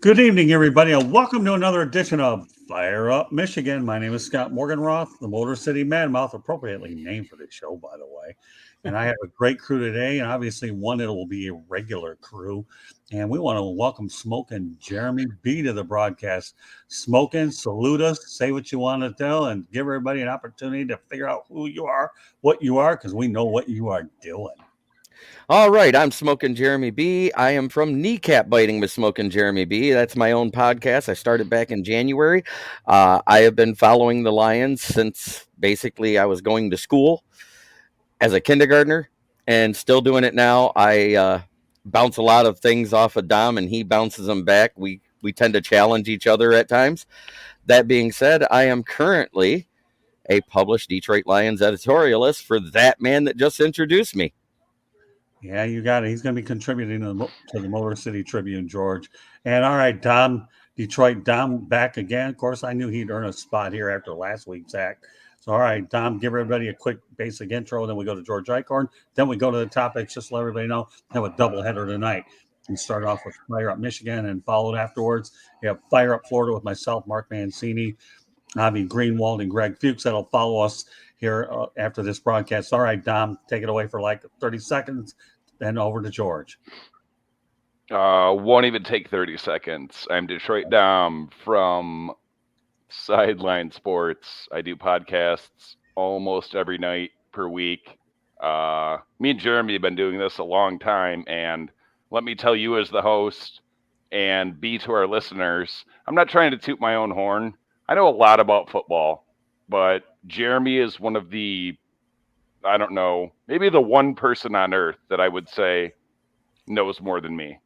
Good evening, everybody, and welcome to another edition of Fire Up Michigan. My name is Scott Morganroth, the Motor City Madmouth, appropriately named for this show, by the way. And I have a great crew today, and obviously one that will be a regular crew. And we want to welcome Smokin' Jeremy B to the broadcast. Smokin', salute us, say what you want to tell, and give everybody an opportunity to figure out who you are, what you are, because we know what you are doing. All right, I'm Smokin' Jeremy B. I am from Kneecap Biting with Smokin' Jeremy B. That's my own podcast. I started back in January. I have been following the Lions since basically I was going to school as a kindergartner and still doing it now. I bounce a lot of things off of Dom and he bounces them back. We tend to challenge each other at times. That being said, I am currently a published Detroit Lions editorialist for that man that just introduced me. Yeah, you got it. He's going to be contributing to the Motor City Tribune, George. And all right, Dom, Detroit, Dom back again. Of course, I knew he'd earn a spot here after last week's act. So, all right, Dom, give everybody a quick basic intro. Then we go to George Eichhorn. Then we go to the topics. Just to let everybody know, we have a doubleheader tonight. We start off with Fire Up Michigan and followed afterwards. We have Fire Up Florida with myself, Mark Mancini, Avi Greenwald, and Greg Fuchs. That'll follow us here after this broadcast. All right, Dom, take it away for like 30 seconds. Then over to George. Won't even take 30 seconds. I'm Detroit Dom from Sideline Sports. I do podcasts almost every night per week. Me and Jeremy have been doing this a long time, and let me tell you as the host and B to our listeners, I'm not trying to toot my own horn. I know a lot about football, but Jeremy is one of the, I don't know, maybe the one person on earth that I would say knows more than me.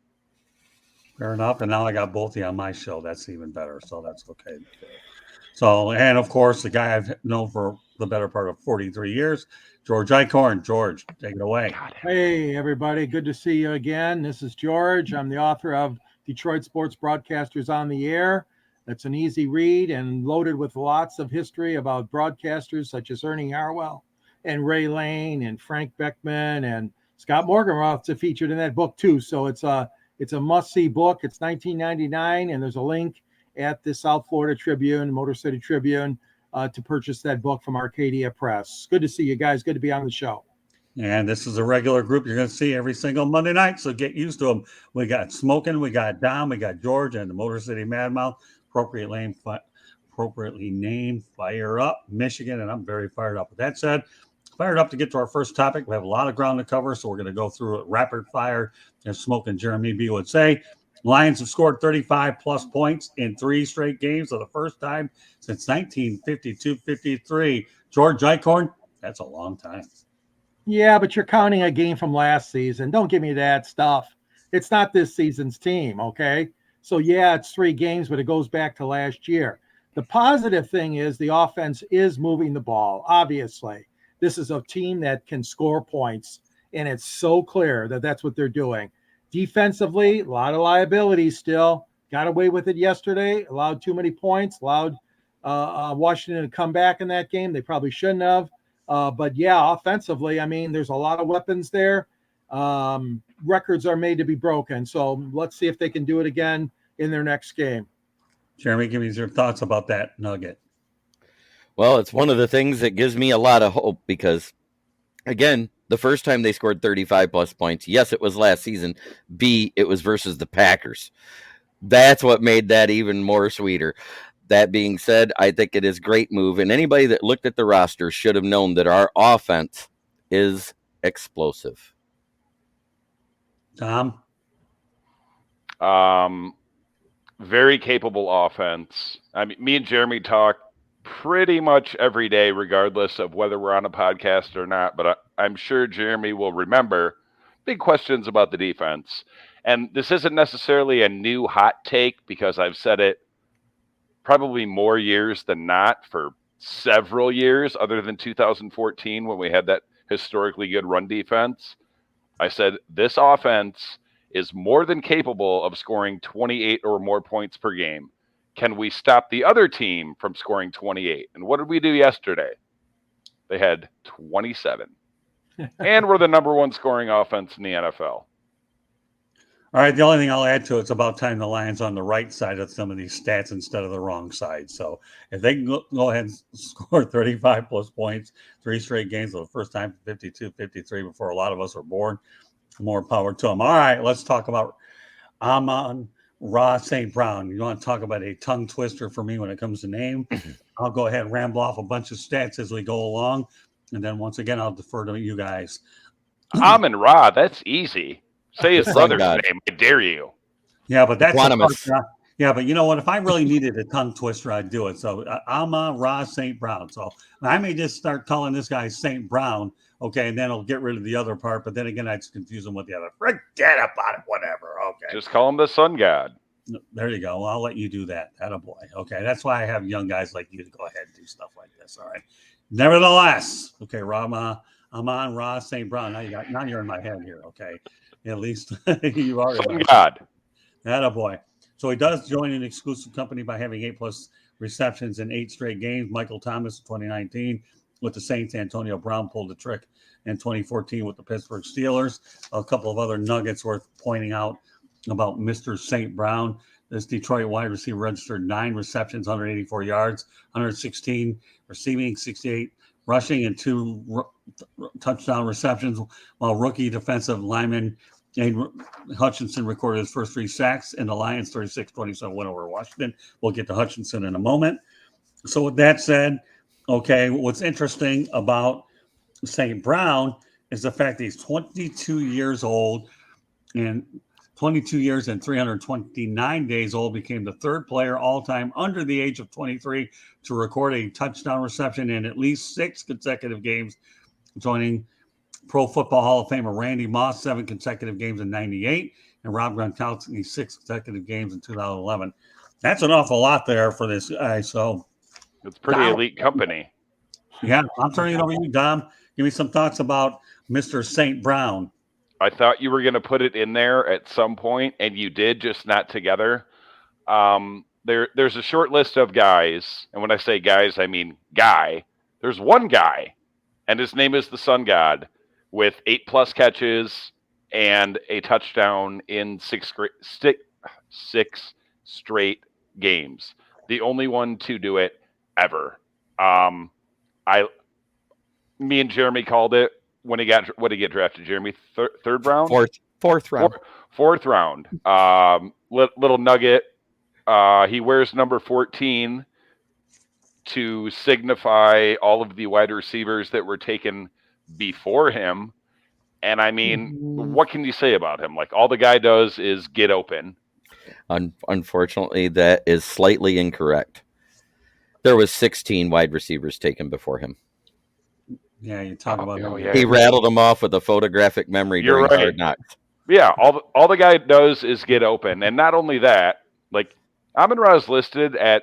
Fair enough. And now I got both of you on my show. That's even better. So that's okay. So, and of course, the guy I've known for the better part of 43 years, George Eichhorn. George, take it away. Hey, everybody. Good to see you again. This is George. I'm the author of Detroit Sports Broadcasters on the Air. That's an easy read and loaded with lots of history about broadcasters such as Ernie Harwell and Ray Lane and Frank Beckman and Scott Morganroth's featured in that book too. So it's a must-see book. It's $19.99, and there's a link at the South Florida Tribune, Motor City Tribune, to purchase that book from Arcadia Press. Good to see you guys. Good to be on the show. And this is a regular group you're going to see every single Monday night, so get used to them. We got Smokin', we got Dom, we got George, and the Motor City Madmouth, appropriately named Fire Up Michigan, and I'm very fired up. With that said, fired up to get to our first topic. We have a lot of ground to cover, so we're going to go through it rapid fire, as Smokin' Jeremy B would say. Lions have scored 35-plus points in 3 straight games for the first time since 1952-53. George Eichhorn, that's a long time. Yeah, but you're counting a game from last season. Don't give me that stuff. It's not this season's team, okay? So, yeah, it's 3 games, but it goes back to last year. The positive thing is the offense is moving the ball, obviously. This is a team that can score points, and it's so clear that that's what they're doing. Defensively, a lot of liabilities still. Got away with it yesterday, allowed too many points, allowed Washington to come back in that game. They probably shouldn't have. But, yeah, offensively, I mean, there's a lot of weapons there. Records are made to be broken. So let's see if they can do it again in their next game. Jeremy, give me your thoughts about that nugget. Well, it's one of the things that gives me a lot of hope because, again, the first time they scored 35-plus points, yes, it was last season. B, it was versus the Packers. That's what made that even more sweeter. That being said, I think it is a great move, and anybody that looked at the roster should have known that our offense is explosive. Tom? Very capable offense. I mean, me and Jeremy talk pretty much every day, regardless of whether we're on a podcast or not. But I'm sure Jeremy will remember big questions about the defense. And this isn't necessarily a new hot take because I've said it probably more years than not for several years, other than 2014 when we had that historically good run defense. I said this offense is more than capable of scoring 28 or more points per game. Can we stop the other team from scoring 28? And what did we do yesterday? They had 27. And we're the number 1 scoring offense in the NFL. All right, the only thing I'll add to it's about time the Lions on the right side of some of these stats instead of the wrong side. So if they can go ahead and score 35 plus points, 3 straight games for the first time, 52, 53 before a lot of us were born, more power to them. All right, let's talk about Amon-Ra St. Brown. You want to talk about a tongue twister for me when it comes to name? I'll go ahead and ramble off a bunch of stats as we go along. And then once again, I'll defer to you guys. Amon-Ra, that's easy. Say his The sun brother's god. name. I dare you. Yeah, but that's Equanimous. yeah, but you know what? If I really needed a tongue twister, I'd do it. So Amon-Ra St. Brown. So I may just start calling this guy St. Brown, okay, and then I'll get rid of the other part. But then again, I'd confuse him with the other. Forget about it, whatever. Okay. Just call him the sun god. There you go. Well, I'll let you do that. Attaboy. Okay, that's why I have young guys like you to go ahead and do stuff like this. All right. Nevertheless, okay, Amon-Ra St. Brown. Now you're in my head here. Okay, at least you are. Sun god. Attaboy. So he does join an exclusive company by having 8+ receptions in 8 straight games. Michael Thomas in 2019 with the Saints. Antonio Brown pulled the trick in 2014 with the Pittsburgh Steelers. A couple of other nuggets worth pointing out about Mr. St. Brown. This Detroit wide receiver registered 9 receptions, 184 yards, 116 receiving, 68 rushing, and 2 touchdown receptions, while rookie defensive lineman Aiden Hutchinson recorded his first 3 sacks in the Lions' 36-27 win over Washington. We'll get to Hutchinson in a moment. So with that said, okay, what's interesting about St. Brown is the fact that he's 22 years old and 22 years and 329 days old, became the 3rd player all-time under the age of 23 to record a touchdown reception in at least 6 consecutive games, joining Pro Football Hall of Famer Randy Moss 7 consecutive games in '98 and Rob Gronkowski 6 consecutive games in 2011. That's an awful lot there for this guy. So it's pretty elite company. Yeah, I'm turning it over to you, Dom. Give me some thoughts about Mr. St. Brown. I thought you were going to put it in there at some point, and you did, just not together. There's a short list of guys, and when I say guys, I mean guy. There's one guy, and his name is the Sun God, with 8+ catches and a touchdown in 6 straight games. The only one to do it ever. Me and Jeremy called it when he got. What did he get drafted, Jeremy? Third round? Fourth round. Fourth round. Little nugget. He wears number 14 to signify all of the wide receivers that were taken before him. And I mean, what can you say about him? Like, all the guy does is get open. Unfortunately, that is slightly incorrect. There was 16 wide receivers taken before him. Yeah, you talk about Oh, that. yeah. He rattled them off with a photographic memory You're during right. Hard Knocks. Yeah, all the guy does is get open. And not only that, like, Amon-Ra is listed at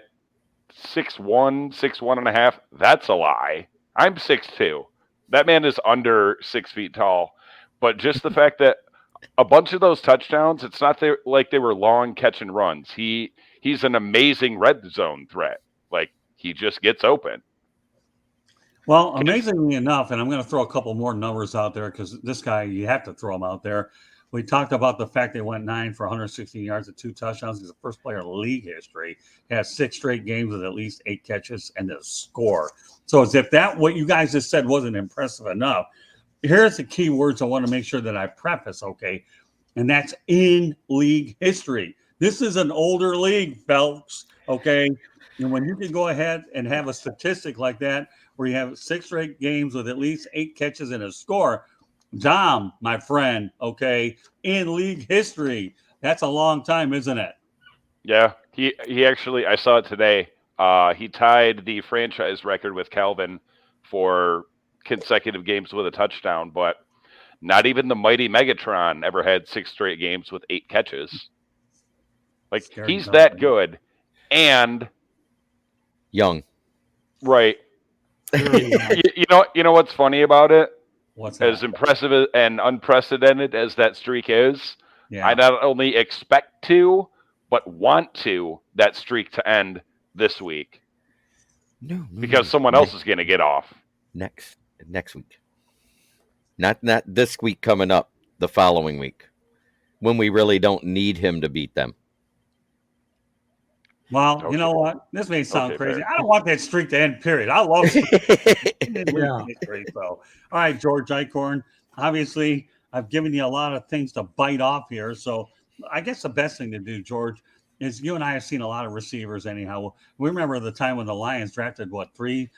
6'1", 6'1.5". That's a lie. I'm 6'2". That man is under 6 feet tall. But just the fact that a bunch of those touchdowns, it's not like they were long catch and runs. He's an amazing red zone threat. Like, he just gets open. Well, amazingly enough, and I'm going to throw a couple more numbers out there because this guy, you have to throw him out there. We talked about the fact they went 9 for 116 yards and 2 touchdowns. He's the first player in league history. He has 6 straight games with at least 8 catches and a score. So as if what you guys just said wasn't impressive enough, here's the key words I want to make sure that I preface, okay? And that's in league history. This is an older league, folks, okay? And when you can go ahead and have a statistic like that, where you have 6 straight games with at least 8 catches and a score, Dom, my friend, okay, in league history, that's a long time, isn't it? Yeah, he actually, I saw it today. He tied the franchise record with Calvin for consecutive games with a touchdown, but not even the mighty Megatron ever had 6 straight games with 8 catches. Like, he's that good. And young. Right. You know what's funny about it? What's that? As impressive and unprecedented as that streak is, Yeah. I not only expect to, but want that streak to end this week. No, Because someone else is going to get off. next week. Not this week coming up, the following week. when we really don't need him to beat them. Well, you know what? This may sound crazy. I don't want that streak to end, period. I love streak. So, all right, George Eichhorn. Obviously, I've given you a lot of things to bite off here. So I guess the best thing to do, George, is you and I have seen a lot of receivers anyhow. We remember the time when the Lions drafted, 3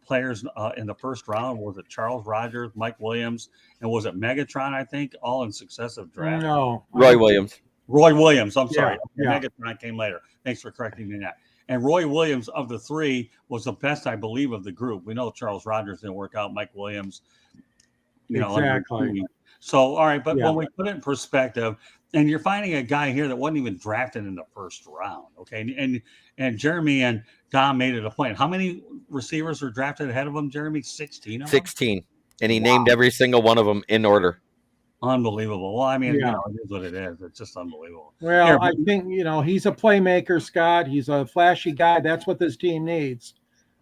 players in the first round? Was it Charles Rogers, Mike Williams, and was it Megatron, I think, all in successive drafts? No. Roy Williams. I'm sorry. Yeah. Megatron came later. Thanks for correcting me that. And Roy Williams, of the 3, was the best, I believe, of the group. We know Charles Rogers didn't work out. Mike Williams, exactly. So, all right, but when we put it in perspective, and you're finding a guy here that wasn't even drafted in the first round, okay? And Jeremy and Dom made it a point. How many receivers were drafted ahead of him, Jeremy? 16 16. And he named every single one of them in order. Unbelievable. Well, I mean, it is what it is. It's just unbelievable. Well, I think, he's a playmaker, Scott. He's a flashy guy. That's what this team needs.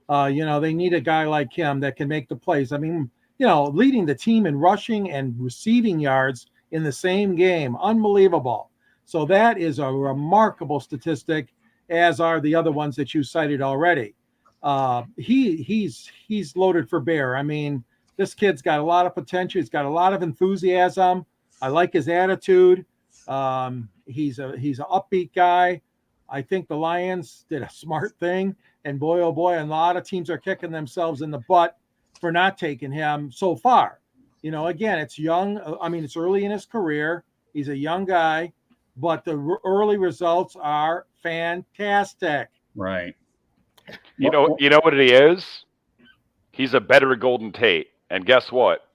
They need a guy like him that can make the plays. I mean, leading the team in rushing and receiving yards in the same game. Unbelievable. So that is a remarkable statistic, as are the other ones that you cited already. He's loaded for bear. I mean, this kid's got a lot of potential. He's got a lot of enthusiasm. I like his attitude. He's an upbeat guy. I think the Lions did a smart thing. And boy, oh boy, a lot of teams are kicking themselves in the butt for not taking him so far. Again, it's young. I mean, it's early in his career. He's a young guy, but the early results are fantastic. Right. You know what he is? He's a better Golden Tate. And guess what?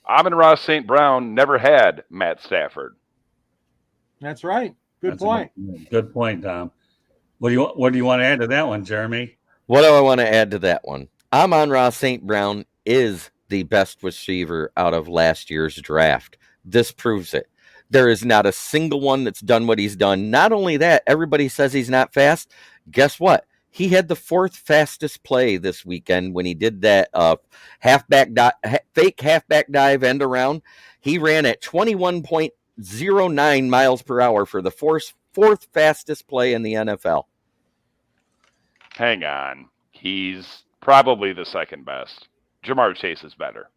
Amon-Ra St. Brown never had Matt Stafford. That's right. Good point. Good point, Dom. What do you want to add to that one, Jeremy? What do I want to add to that one? Amon-Ra St. Brown is the best receiver out of last year's draft. This proves it. There is not a single one that's done what he's done. Not only that, everybody says he's not fast. Guess what? He had the 4th fastest play this weekend when he did that fake halfback dive end around. He ran at 21.09 miles per hour for the 4th fastest play in the NFL. Hang on. He's probably the second best. Jamar Chase is better.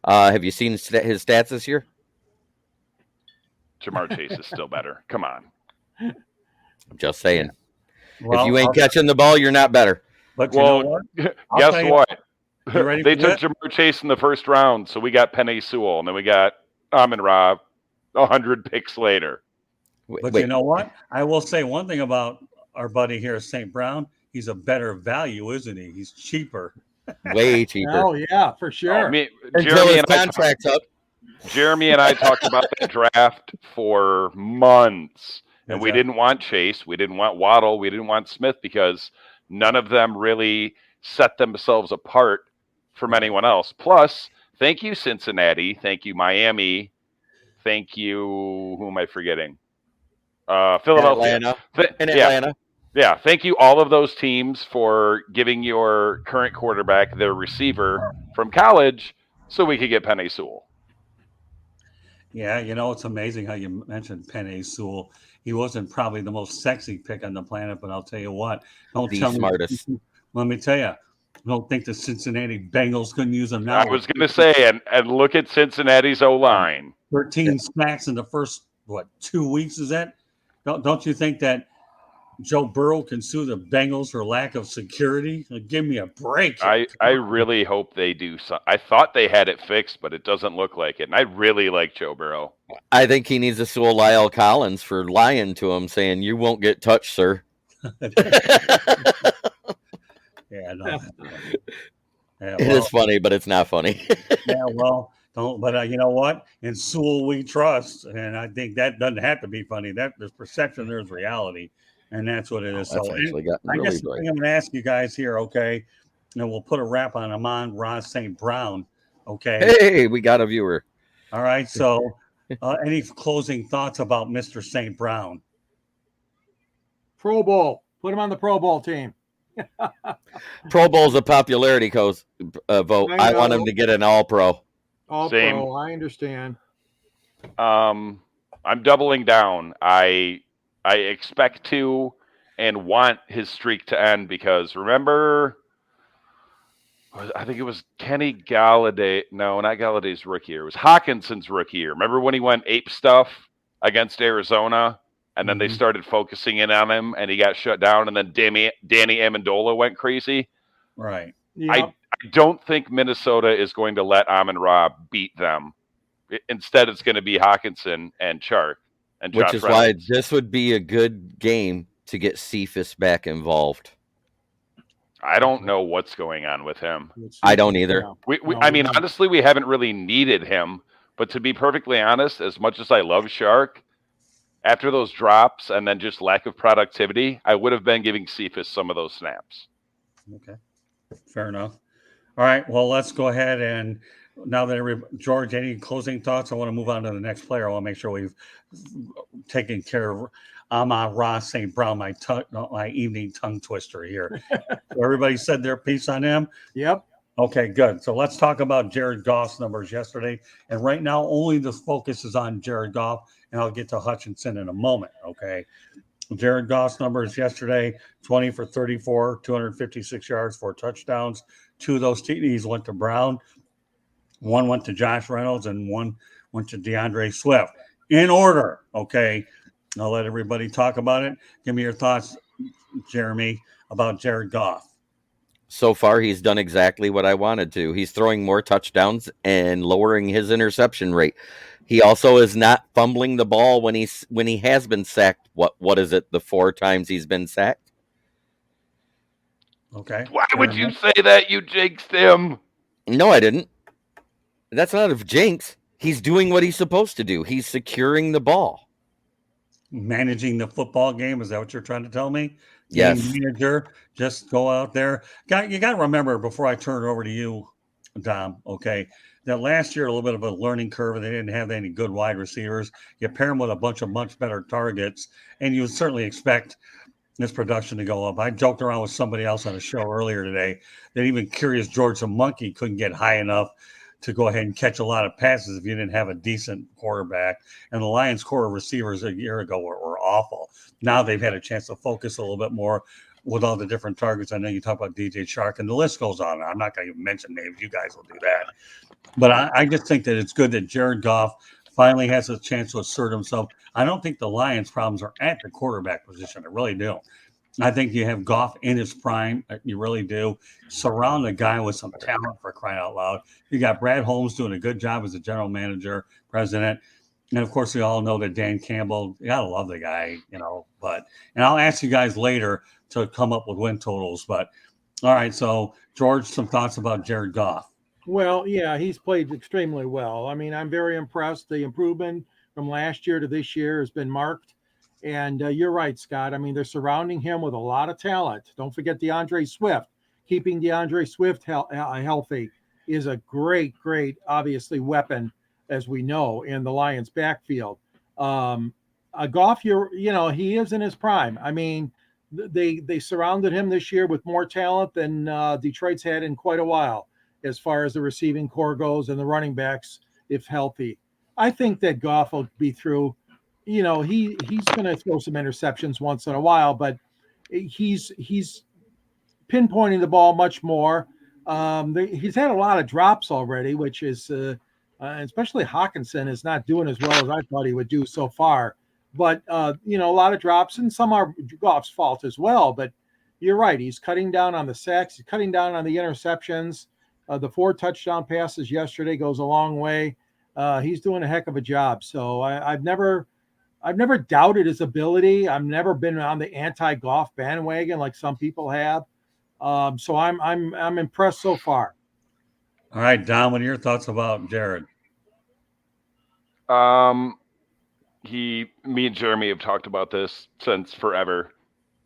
Have you seen his stats this year? Jamar Chase is still better. Come on. I'm just saying. Well, if you ain't catching the ball, you're not better. But you know what? Guess what? They took Jamar Chase in the first round, so we got Penei Sewell, and then we got Amon-Ra 100 picks later. But you know what? I will say one thing about our buddy here, St. Brown. He's a better value, isn't he? He's cheaper. Way cheaper. Oh, yeah, for sure. Until his contract's up. Jeremy and I talked about the draft for months. And we didn't want Chase. We didn't want Waddle. We didn't want Smith because none of them really set themselves apart from anyone else. Plus, thank you, Cincinnati. Thank you, Miami. Thank you. Who am I forgetting? Philadelphia. Atlanta. Yeah. Thank you, all of those teams, for giving your current quarterback their receiver from college so we could get Penei Sewell. Yeah, it's amazing how you mentioned Penei Sewell. He wasn't probably the most sexy pick on the planet, but I'll tell you what. Let me tell you. I don't think the Cincinnati Bengals couldn't use him now. I was going to say, and look at Cincinnati's O-line. 13 sacks in the first, 2 weeks, is that? Don't you think that Joe Burrow can sue the Bengals for lack of security? Give me a break. I really hope they do. I thought they had it fixed, but it doesn't look like it. And I really like Joe Burrow. I think he needs to sue Lyle Collins for lying to him, saying, "You won't get touched, sir." Yeah, no. It is funny, but it's not funny. Yeah, well, but you know what? In Sewell we trust, and I think that doesn't have to be funny. That there's perception, there's reality. And that's what it is. That's I really guess the thing I'm going to ask you guys here, okay, and we'll put a wrap on Amon-Ra St. Brown, okay? Hey, we got a viewer. All right, so any closing thoughts about Mr. St. Brown? Pro Bowl. Put him on the Pro Bowl team. Pro Bowl's a popularity vote. I want him to get an All-Pro. All-Pro, I understand. I'm doubling down. I expect to and want his streak to end because remember, I think it was Kenny Galladay. No, not Galladay's rookie year. It was Hawkinson's rookie year. Remember when he went ape stuff against Arizona, and then they started focusing in on him, and he got shut down, and then Danny Amendola went crazy. Right. Yep. I don't think Minnesota is going to let Amon-Ra beat them. Instead, it's going to be Hawkinson and Chark and Which Josh is Reynolds. why this would be a good game to get Cephas back involved. I don't know what's going on with him. I don't either. I mean, honestly, we haven't really needed him. But to be perfectly honest, as much as I love Shark, after those drops and then just lack of productivity, I would have been giving Cephas some of those snaps. Okay. Fair enough. All right. Well, let's go ahead and now that George, any closing thoughts? I want to move on to the next player. I want to make sure we've taken care of Amon-Ra St. Brown, my evening tongue twister here. Everybody said their piece on him. Yep. Okay, good. So let's talk about Jared Goff's numbers yesterday. And right now, only the focus is on Jared Goff, and I'll get to Hutchinson in a moment. Okay. Jared Goff's numbers yesterday: 20 for 34, 256 yards, 4 touchdowns. 2 of those TDs went to Brown. 1 went to Josh Reynolds, and 1 went to DeAndre Swift. In order, okay? I'll let everybody talk about it. Give me your thoughts, Jeremy, about Jared Goff. So far, he's done exactly what I wanted to. He's throwing more touchdowns and lowering his interception rate. He also is not fumbling the ball when he has been sacked. What is it? The 4 times he's been sacked? Okay. Why would you say that? You jinxed him. No, I didn't. That's not a jinx. He's doing what he's supposed to do. He's securing the ball. Managing the football game. Is that what you're trying to tell me? Yes. Game manager, just go out there. You got to remember before I turn it over to you, Dom, okay, that last year a little bit of a learning curve and they didn't have any good wide receivers. You pair them with a bunch of much better targets, and you would certainly expect this production to go up. I joked around with somebody else on a show earlier today that even Curious George the Monkey couldn't get high enough to go ahead and catch a lot of passes if you didn't have a decent quarterback. And the Lions' core receivers a year ago were awful. Now they've had a chance to focus a little bit more with all the different targets. I know you talk about DJ Chark, and the list goes on. I'm not going to even mention names. You guys will do that. But I just think that it's good that Jared Goff finally has a chance to assert himself. I don't think the Lions' problems are at the quarterback position. I really do. I think you have Goff in his prime. You really do. Surround the guy with some talent, for crying out loud. You got Brad Holmes doing a good job as a general manager, president. And, of course, we all know that Dan Campbell, you got to love the guy, and I'll ask you guys later to come up with win totals. But, all right, so, George, some thoughts about Jared Goff. Well, yeah, he's played extremely well. I mean, I'm very impressed. The improvement from last year to this year has been marked. And you're right, Scott. I mean, they're surrounding him with a lot of talent. Don't forget DeAndre Swift. Keeping DeAndre Swift healthy is a great, obviously, weapon, as we know, in the Lions' backfield. Goff, he is in his prime. I mean, they surrounded him this year with more talent than Detroit's had in quite a while, as far as the receiving core goes and the running backs, if healthy. I think that Goff will be through. He's going to throw some interceptions once in a while, but he's pinpointing the ball much more. He's had a lot of drops already, which is especially Hutchinson is not doing as well as I thought he would do so far. But a lot of drops, and some are Goff's fault as well. But you're right; he's cutting down on the sacks, he's cutting down on the interceptions. The 4 touchdown passes yesterday goes a long way. He's doing a heck of a job. So I've never doubted his ability. I've never been on the anti-Goff bandwagon like some people have. So I'm impressed so far. All right, Dom, what are your thoughts about Jared? Me and Jeremy have talked about this since forever.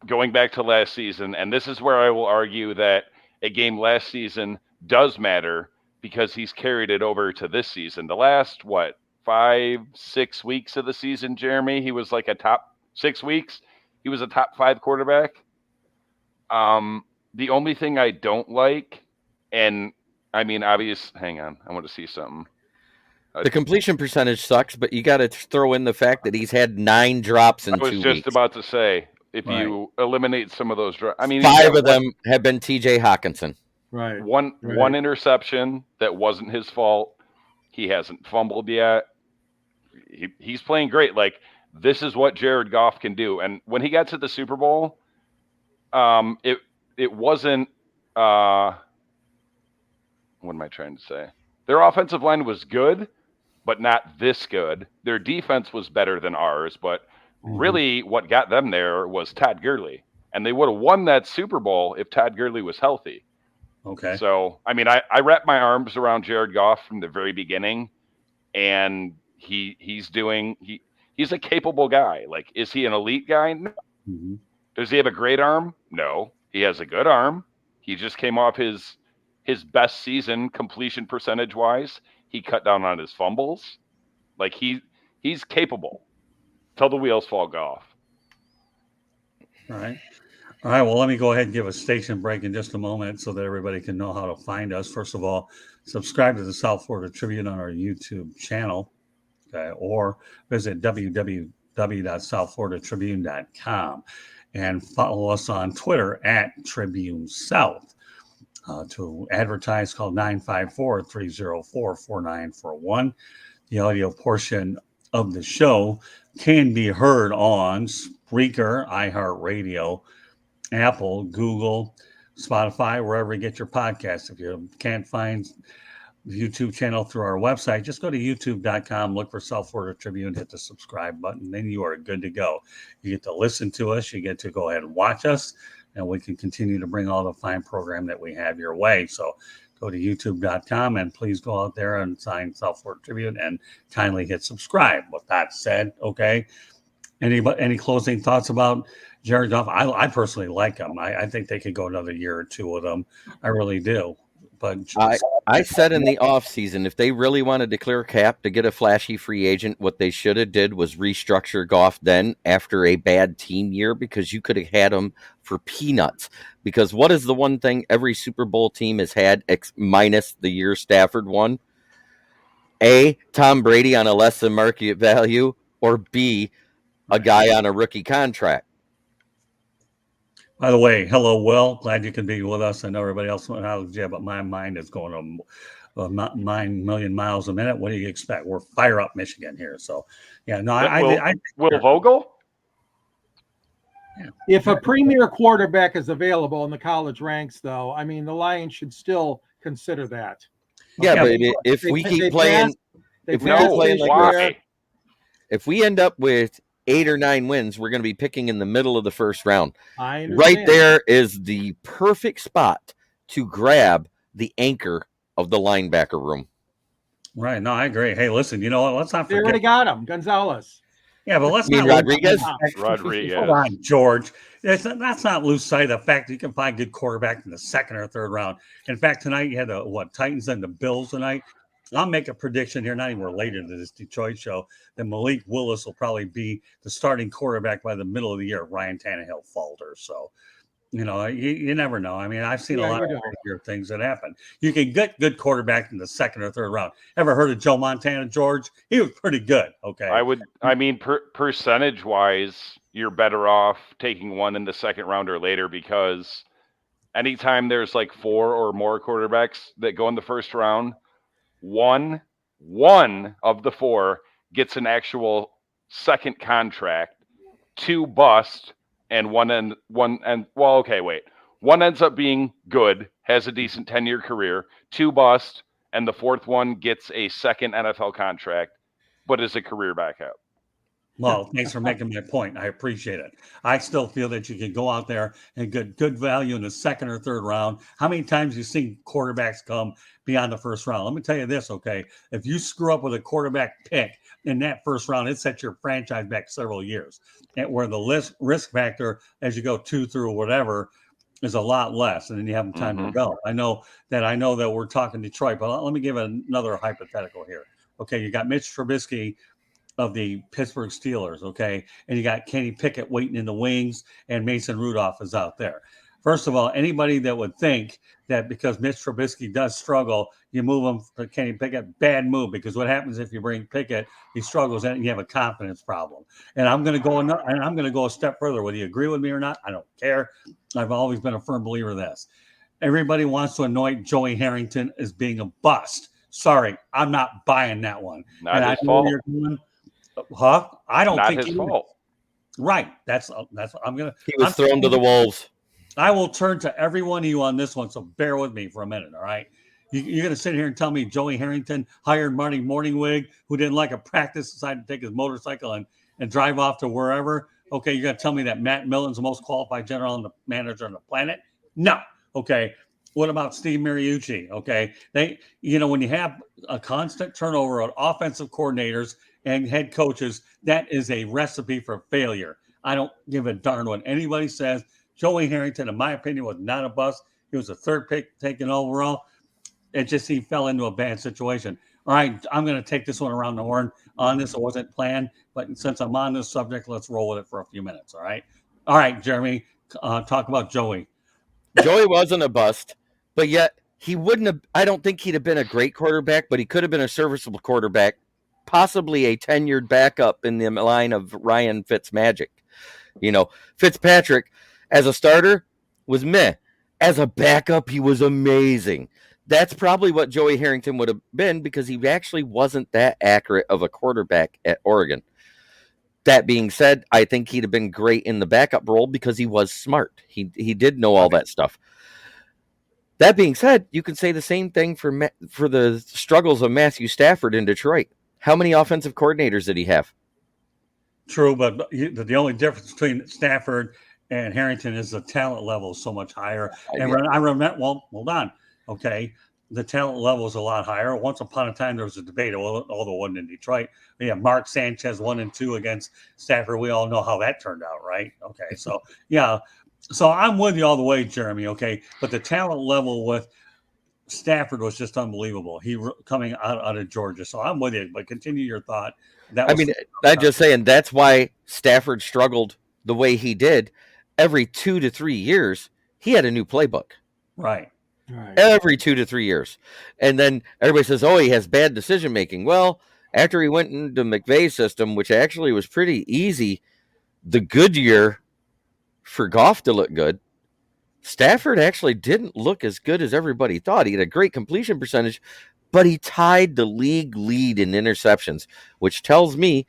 Going back to last season, and this is where I will argue that a game last season does matter because he's carried it over to this season. The last, 5-6 weeks of the season, Jeremy, he was like a top 6 weeks. He was a top 5 quarterback. The only thing I don't like, and I mean, hang on, I want to see something. The completion percentage sucks, but you got to throw in the fact that he's had 9 drops in 2 I was weeks. just about to say, if Right. you eliminate some of those drops, I mean, 5 of them have been TJ Hutchinson. Right. One interception that wasn't his fault. He hasn't fumbled yet. He's playing great. Like, this is what Jared Goff can do. And when he got to the Super Bowl, it wasn't what am I trying to say? Their offensive line was good, but not this good. Their defense was better than ours, but really what got them there was Todd Gurley. And they would have won that Super Bowl if Todd Gurley was healthy. Okay. So, I mean, I wrapped my arms around Jared Goff from the very beginning, and he's a capable guy. Like, is he an elite guy? No. Mm-hmm. Does he have a great arm? No. He has a good arm. He just came off his best season completion percentage wise. He cut down on his fumbles. Like, he's capable. Till the wheels fall off. All right. All right. Well, let me go ahead and give a station break in just a moment so that everybody can know how to find us. First of all, subscribe to the South Florida Tribune on our YouTube channel, okay, or visit www.southfloridatribune.com and follow us on Twitter at Tribune South. To advertise, call 954-304-4941. The audio portion of the show can be heard on Spreaker, iHeartRadio, Apple, Google, Spotify, wherever you get your podcasts. If you can't find the YouTube channel through our website, just go to youtube.com, look for South Florida Tribune, hit the subscribe button, then you are good to go. You get to listen to us, you get to go ahead and watch us, and we can continue to bring all the fine program that we have your way. So go to youtube.com and please go out there and sign South Florida Tribune and kindly hit subscribe. With that said, okay, any closing thoughts about Jared Goff? I personally like him. I think they could go another year or two with him. I really do. But I said in the offseason, if they really wanted to clear cap to get a flashy free agent, what they should have did was restructure Goff then after a bad team year, because you could have had him for peanuts. Because what is the one thing every Super Bowl team has had minus the year Stafford won? A, Tom Brady on a less than market value, or B, a guy on a rookie contract. By the way, hello, Will. Glad you can be with us. I know everybody else went out, yeah, but my mind is going 9 million miles a minute. What do you expect? We're fire up Michigan here. So, yeah, no, Will Vogel? Yeah. If a premier quarterback is available in the college ranks, though, I mean, the Lions should still consider that. Yeah, but if we keep playing, if we end up with 8 or 9 wins, we're going to be picking in the middle of the first round. Right there is the perfect spot to grab the anchor of the linebacker room. Right. No, I agree. Hey, listen, you know what? Let's not forget. They already got him, Gonzalez. Yeah, but let's not Rodriguez. Hold on, George. Let's not lose sight of the fact that you can find good quarterback in the second or third round. In fact, tonight you had the Titans and the Bills tonight. I'll make a prediction here, not even related to this Detroit show, that Malik Willis will probably be the starting quarterback by the middle of the year. Ryan Tannehill falters. So, you know, you never know. I mean, I've seen a lot of things that happen. You can get good quarterback in the second or third round. Ever heard of Joe Montana, George? He was pretty good. Okay. Percentage wise, you're better off taking one in the second round or later, because anytime there's like 4 or more quarterbacks that go in the first round, one of the 4 gets an actual second contract, 2 bust, and one ends up being good, has a decent 10-year career, 2 bust, and the 4th one gets a second NFL contract, but is a career backup. Well, thanks for making my point. I appreciate it. I still feel that you can go out there and get good value in the second or third round. How many times you seen quarterbacks come beyond the first round? Let me tell you this, okay? If you screw up with a quarterback pick in that first round, it sets your franchise back several years. And where the risk factor as you go 2 through whatever is a lot less, and then you have time to go. I know that we're talking Detroit, but let me give another hypothetical here. Okay, you got Mitch Trubisky of the Pittsburgh Steelers, okay? And you got Kenny Pickett waiting in the wings, and Mason Rudolph is out there. First of all, anybody that would think that because Mitch Trubisky does struggle, you move him for Kenny Pickett, bad move. Because what happens if you bring Pickett, he struggles and you have a confidence problem. And I'm going to go a step further. Whether you agree with me or not, I don't care. I've always been a firm believer of this. Everybody wants to anoint Joey Harrington as being a bust. Sorry, I'm not buying that one. Not his fault. I don't Not think his fault. Right. That's what I'm gonna. He was thrown to the wolves. I will turn to every one of you on this one, so bear with me for a minute. All right. You're going to sit here and tell me Joey Harrington hired Marty Morningwig, who didn't like a practice, decided to take his motorcycle and drive off to wherever. Okay, you're going to tell me that Matt Millen's the most qualified general manager on the planet? No. Okay. What about Steve Mariucci? Okay. When you have a constant turnover of offensive coordinators and head coaches, that is a recipe for failure. I don't give a darn what anybody says. Joey Harrington, in my opinion, was not a bust. He was the third pick taken overall. He fell into a bad situation. All right, I'm going to take this one around the horn on this. It wasn't planned, but since I'm on this subject, let's roll with it for a few minutes. All right, Jeremy, talk about Joey. Joey wasn't a bust, but yet he wouldn't have. I don't think he'd have been a great quarterback, but he could have been a serviceable quarterback, possibly a tenured backup in the line of Ryan Fitzmagic. Fitzpatrick, as a starter, was meh. As a backup, he was amazing. That's probably what Joey Harrington would have been because he actually wasn't that accurate of a quarterback at Oregon. That being said, I think he'd have been great in the backup role because he was smart. He did know all that stuff. That being said, you can say the same thing for the struggles of Matthew Stafford in Detroit. How many offensive coordinators did he have? True, but the only difference between Stafford and Harrington is the talent level is so much higher. And I remember, hold on. Okay. The talent level is a lot higher. Once upon a time, there was a debate, although it wasn't in Detroit. We have Mark Sanchez 1 and 2 against Stafford. We all know how that turned out, right? Okay. So, yeah. So I'm with you all the way, Jeremy. Okay. But the talent level with Stafford was just unbelievable. He coming out of Georgia. So I'm with you, but continue your thought. I'm just saying that's why Stafford struggled the way he did. Every 2 to 3 years, he had a new playbook. Right. Every 2 to 3 years. And then everybody says, he has bad decision making. Well, after he went into McVay's system, which actually was pretty easy, the good year for Goff to look good, Stafford actually didn't look as good as everybody thought. He had a great completion percentage, but he tied the league lead in interceptions, which tells me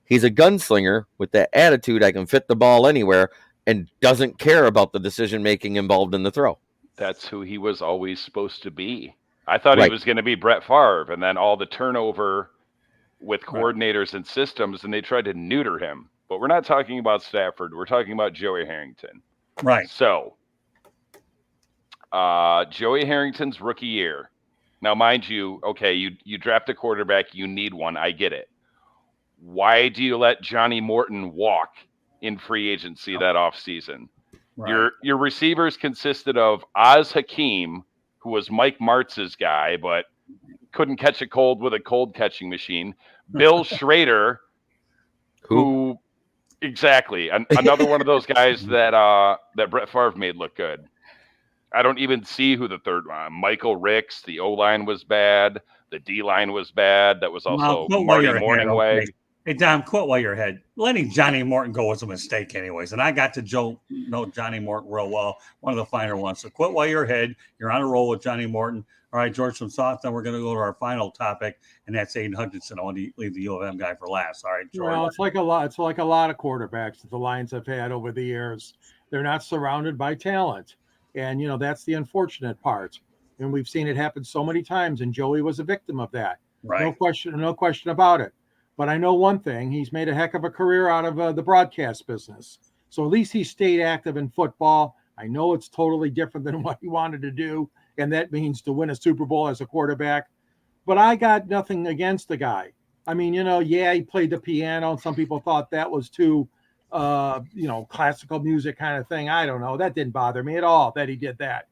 he's a gunslinger with that attitude, I can fit the ball anywhere, and doesn't care about the decision-making involved in the throw. That's who he was always supposed to be. I thought he was going to be Brett Favre, and then all the turnover with coordinators and systems, and they tried to neuter him. But we're not talking about Stafford. We're talking about Joey Harrington. Right. So, Joey Harrington's rookie year. Now, mind you, okay, you draft a quarterback, you need one. I get it. Why do you let Johnny Morton walk in free agency that offseason? Right. Your receivers consisted of Oz Hakeem, who was Mike Martz's guy, but couldn't catch a cold with a cold catching machine. Bill Schrader, who exactly another one of those guys that Brett Favre made look good. I don't even see who the third one. Michael Ricks. The O line was bad. The D line was bad. That was also Marty Morningweg. Okay. Hey, Dom, quit while you're ahead. Letting Johnny Morton go was a mistake anyways. And I got to know Johnny Morton real well, one of the finer ones. So quit while you're ahead. You're on a roll with Johnny Morton. All right, George, some thoughts. Then we're going to go to our final topic, and that's Aiden Hutchinson. I want to leave the U of M guy for last. All right, George. Well, it's like a lot of quarterbacks that the Lions have had over the years. They're not surrounded by talent. And, that's the unfortunate part. And we've seen it happen so many times, and Joey was a victim of that. Right. No question about it. But I know one thing, he's made a heck of a career out of the broadcast business. So at least he stayed active in football. I know it's totally different than what he wanted to do, and that means to win a Super Bowl as a quarterback. But I got nothing against the guy. I mean, he played the piano, and some people thought that was too, classical music kind of thing. I don't know. That didn't bother me at all that he did that.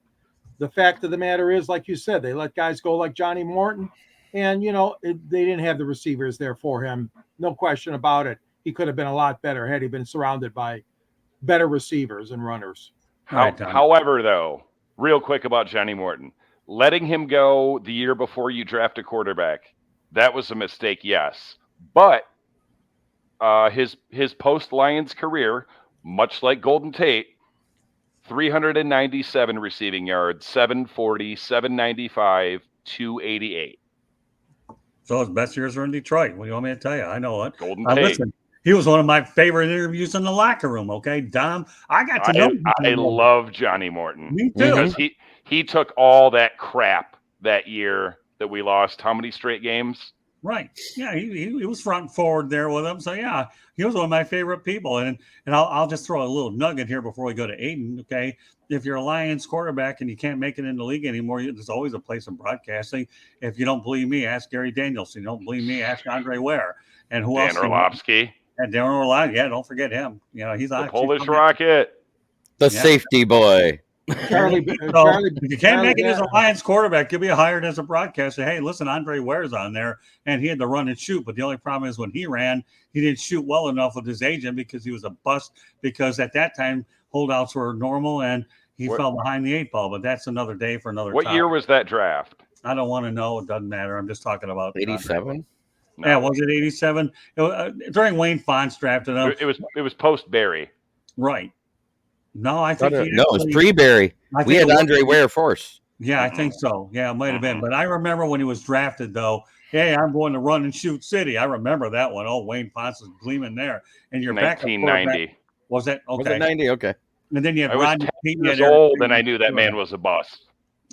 The fact of the matter is, like you said, they let guys go like Johnny Morton. And, they didn't have the receivers there for him. No question about it. He could have been a lot better had he been surrounded by better receivers and runners. All right, Tom. However, though, real quick about Johnny Morton, letting him go the year before you draft a quarterback, that was a mistake, yes. But his post-Lions career, much like Golden Tate, 397 receiving yards, 740, 795, 288. So his best years are in Detroit. What do you want me to tell you? I know it. Golden Tate. Listen, he was one of my favorite interviews in the locker room. Okay, Dom, I got to know. I love Johnny Morton. Me too. Because he took all that crap that year that we lost. How many straight games? Right. Yeah, he was front and forward there with him. So yeah, he was one of my favorite people. And I'll just throw a little nugget here before we go to Aiden. Okay, if you're a Lions quarterback and you can't make it in the league anymore, there's always a place in broadcasting. If you don't believe me, ask Gary Danielson. You don't believe me, ask Andre Ware. And who else? Dan Orlovsky. And Dan Orlovsky. Yeah, don't forget him. You know, he's the Polish Rocket. The safety boy. Charlie, if you can't make it as a Lions quarterback, you'll be hired as a broadcaster. Hey, listen, Andre Ware's on there, and he had to run and shoot. But the only problem is when he ran, he didn't shoot well enough with his agent because he was a bust. Because at that time, holdouts were normal, and he fell behind the 8 ball. But that's another day for another. What year was that draft? I don't want to know. It doesn't matter. I'm just talking about 87. No. Yeah, was it 87? During Wayne Fonts drafted him. It was post Barry. Right. No, I think it was pre-Barry. We had Andre Ware first. Yeah, I think so. Yeah, it might have been. But I remember when he was drafted, though. Hey, I'm going to run and shoot city. I remember that one. Oh, Wayne Fonts was gleaming there. And your 1990. Was it? Okay. Was it 90? Okay. And then you had Rodney Payton. Years old, and I knew that man was a bust.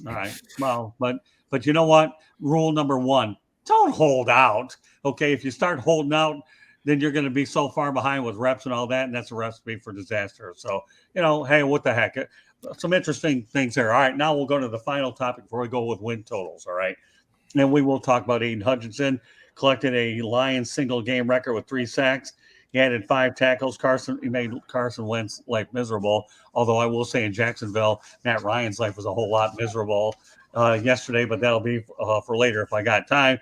All right. Well, but you know what? Rule number 1: don't hold out. Okay, if you start holding out, then you're going to be so far behind with reps and all that, and that's a recipe for disaster. So, hey, what the heck? Some interesting things there. All right, now we'll go to the final topic before we go with win totals, all right? And we will talk about Aiden Hutchinson, collected a Lions single-game record with 3 sacks. He added 5 tackles. He made Carson Wentz's life miserable, although I will say in Jacksonville, Matt Ryan's life was a whole lot miserable yesterday, but that'll be for later if I got time.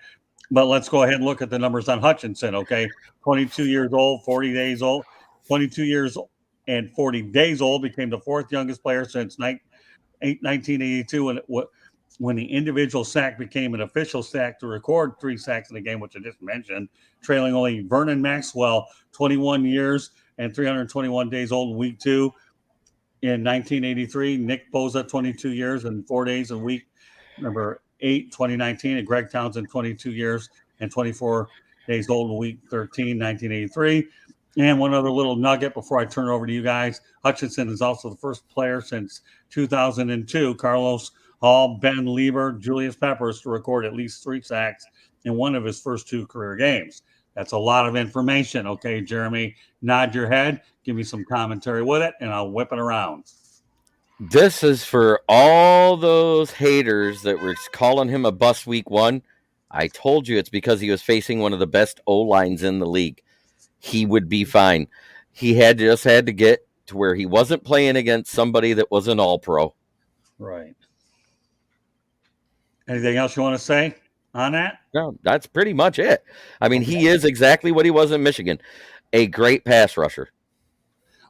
But let's go ahead and look at the numbers on Hutchinson, okay? 22 years old, 40 days old, 22 years and 40 days old, became the 4th youngest player since 1982 when the individual sack became an official sack to record 3 sacks in a game, which I just mentioned, trailing only Vernon Maxwell, 21 years and 321 days old in week 2 in 1983. Nick Bosa, 22 years and 4 days in week number 8, 2019, and Greg Townsend, 22 years and 24 days old in week 13, 1983. And one other little nugget before I turn it over to you guys. Hutchinson is also the first player since 2002, Carlos Hall, Ben Lieber, Julius Peppers, to record at least 3 sacks in one of his first 2 career games. That's a lot of information. Okay, Jeremy, nod your head, give me some commentary with it, and I'll whip it around. This is for all those haters that were calling him a bust week 1. I told you it's because he was facing one of the best O-lines in the league. He would be fine. He just had to get to where he wasn't playing against somebody that was an all-pro. Right. Anything else you want to say on that? No, that's pretty much it. I mean, he is exactly what he was in Michigan, a great pass rusher.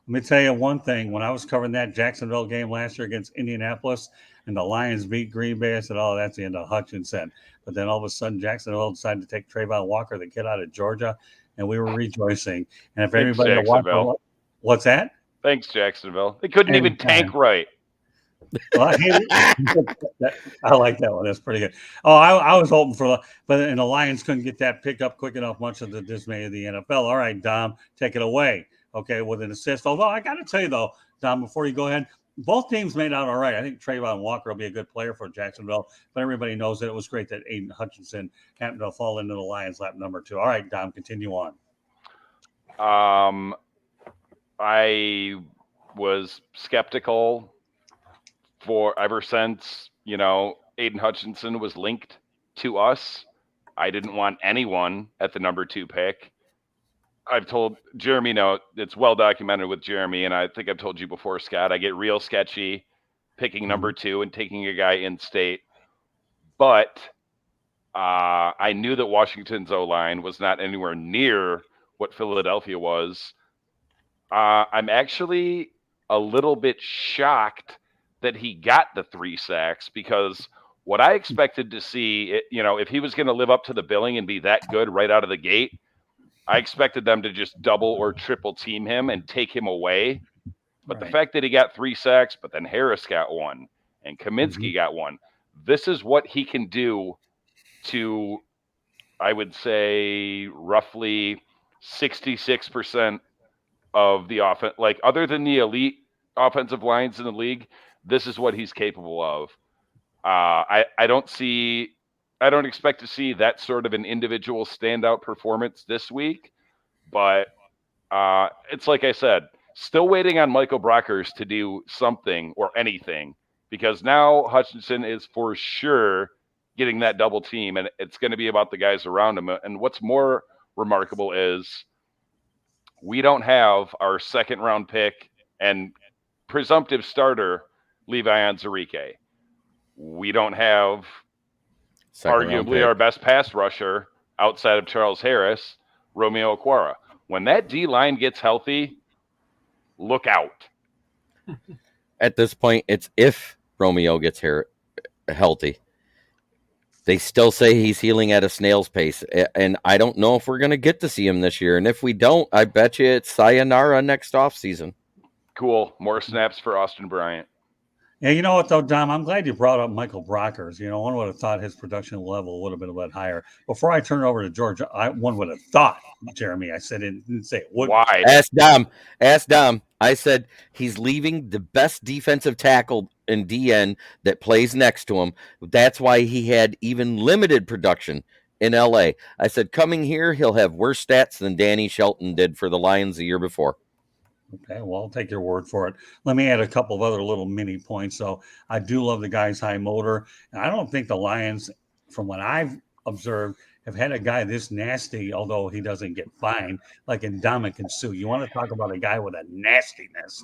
Let me tell you one thing. When I was covering that Jacksonville game last year against Indianapolis and the Lions beat Green Bay, I said, oh, that's the end of Hutchinson. But then all of a sudden, Jacksonville decided to take Trayvon Walker, the kid out of Georgia, and we were rejoicing. And if anybody watched, what's that? Thanks, Jacksonville. They couldn't even tank right. Well, I like that one. That's pretty good. Oh, I was hoping for, but the Lions couldn't get that pick up quick enough, much of the dismay of the NFL. All right, Dom, take it away. Okay, with an assist. Although I got to tell you, though, Dom, before you go ahead, both teams made out all right. I think Trayvon Walker will be a good player for Jacksonville, but everybody knows that it was great that Aiden Hutchinson happened to fall into the Lions lap number 2. All right, Dom, continue on. I was skeptical ever since, Aiden Hutchinson was linked to us. I didn't want anyone at the number 2 pick. I've told Jeremy, it's well documented with Jeremy, and I think I've told you before, Scott, I get real sketchy picking number 2 and taking a guy in state. But I knew that Washington's O-line was not anywhere near what Philadelphia was. I'm actually a little bit shocked that he got the 3 sacks, because what I expected to see, if he was going to live up to the billing and be that good right out of the gate, I expected them to just double or triple team him and take him away. But the fact that he got 3 sacks, but then Harris got 1 and Kaminsky got 1, this is what he can do to, I would say, roughly 66% of the offense. Like, other than the elite offensive lines in the league, this is what he's capable of. I don't expect to see that sort of an individual standout performance this week, but it's like I said, still waiting on Michael Brockers to do something or anything, because now Hutchinson is for sure getting that double team, and it's going to be about the guys around him. And what's more remarkable is we don't have our second-round pick and presumptive starter, Levi Onwuzurike. We don't have arguably our best pass rusher outside of Charles Harris, Romeo Okwara. When that D-line gets healthy, look out. At this point, it's if Romeo gets healthy. They still say he's healing at a snail's pace, and I don't know if we're going to get to see him this year. And if we don't, I bet you it's sayonara next offseason. Cool. More snaps for Austin Bryant. Yeah, you know what, though, Dom? I'm glad you brought up Michael Brockers. One would have thought his production level would have been a bit higher. Before I turn it over to George, one would have thought, Jeremy, I said it, didn't say it would. Why? Ask Dom. I said he's leaving the best defensive tackle in DN that plays next to him. That's why he had even limited production in LA. I said coming here, he'll have worse stats than Danny Shelton did for the Lions the year before. Okay, well, I'll take your word for it. Let me add a couple of other little mini points. So I do love the guy's high motor. And I don't think the Lions, from what I've observed, have had a guy this nasty, although he doesn't get fined, like Ndamukong Suh. You want to talk about a guy with a nastiness.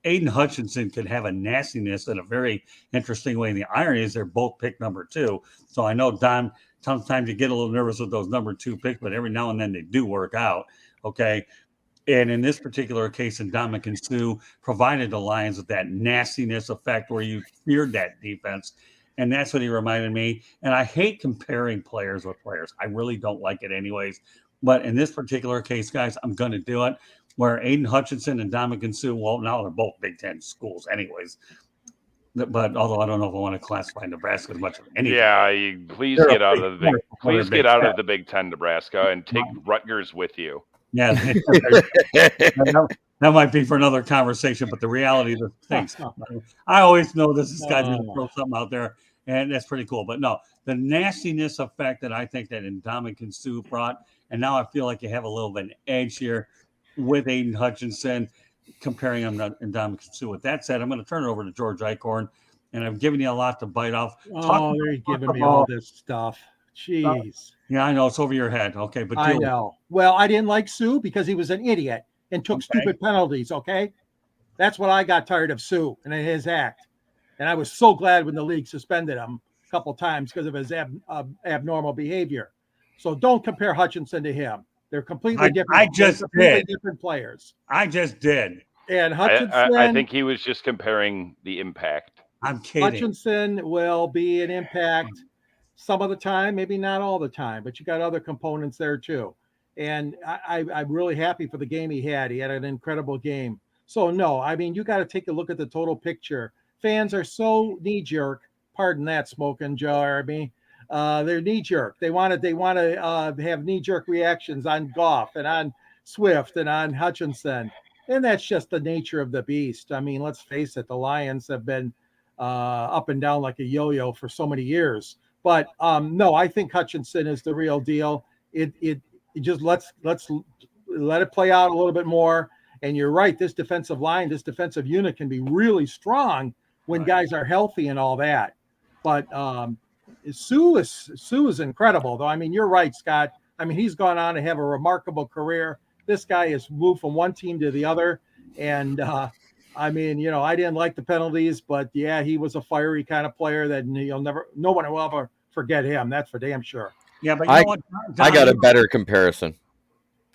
Aiden Hutchinson could have a nastiness in a very interesting way. And the irony is they're both picked number 2. So I know, Don, sometimes you get a little nervous with those number 2 picks, but every now and then they do work out. Okay. And in this particular case, Ndamukong Suh provided the Lions with that nastiness effect where you feared that defense. And that's what he reminded me. And I hate comparing players with players. I really don't like it anyways. But in this particular case, guys, I'm going to do it. Where Aiden Hutchinson and Ndamukong Suh, well, now they're both Big Ten schools anyways. But although I don't know if I want to classify Nebraska as much of anything. Yeah, please get out of the Big Ten, Nebraska, and take Rutgers with you. Yeah, that might be for another conversation. But the reality of the things, I always know this guy's going to throw something out there, and that's pretty cool. But no, the nastiness effect that I think that Ndamukong Suh brought, and now I feel like you have a little bit of an edge here with Aiden Hutchinson, comparing him to Ndamukong Suh. With that said, I'm going to turn it over to George Eichhorn, and I've given you a lot to bite off. They're giving me all this stuff. Jeez. Yeah, I know. It's over your head. Okay, but I know. Well, I didn't like Suh because he was an idiot and took stupid penalties, okay? That's what I got tired of Suh and his act. And I was so glad when the league suspended him a couple times because of his abnormal behavior. So don't compare Hutchinson to him. They're completely different. Different players. I just did. And Hutchinson, I think he was just comparing the impact. I'm kidding. Hutchinson will be an impact some of the time, maybe not all the time, but you got other components there too. And I'm really happy for the game he had. He had an incredible game. So no, I mean, you got to take a look at the total picture. Fans are so knee-jerk. Pardon that, smoking Jeremy. They're knee-jerk. They want to have knee-jerk reactions on Goff and on Swift and on Hutchinson. And that's just the nature of the beast. I mean, let's face it, the Lions have been up and down like a yo-yo for so many years. But no, I think Hutchinson is the real deal. It just let's let it play out a little bit more. And you're right, this defensive line, this defensive unit can be really strong when guys are healthy and all that. But Suh is incredible, though. I mean, you're right, Scott. I mean, he's gone on to have a remarkable career. This guy has moved from one team to the other, and I mean, I didn't like the penalties, but yeah, he was a fiery kind of player that no one will ever forget him. That's for damn sure. Yeah, but you know what? Don, I got a better comparison.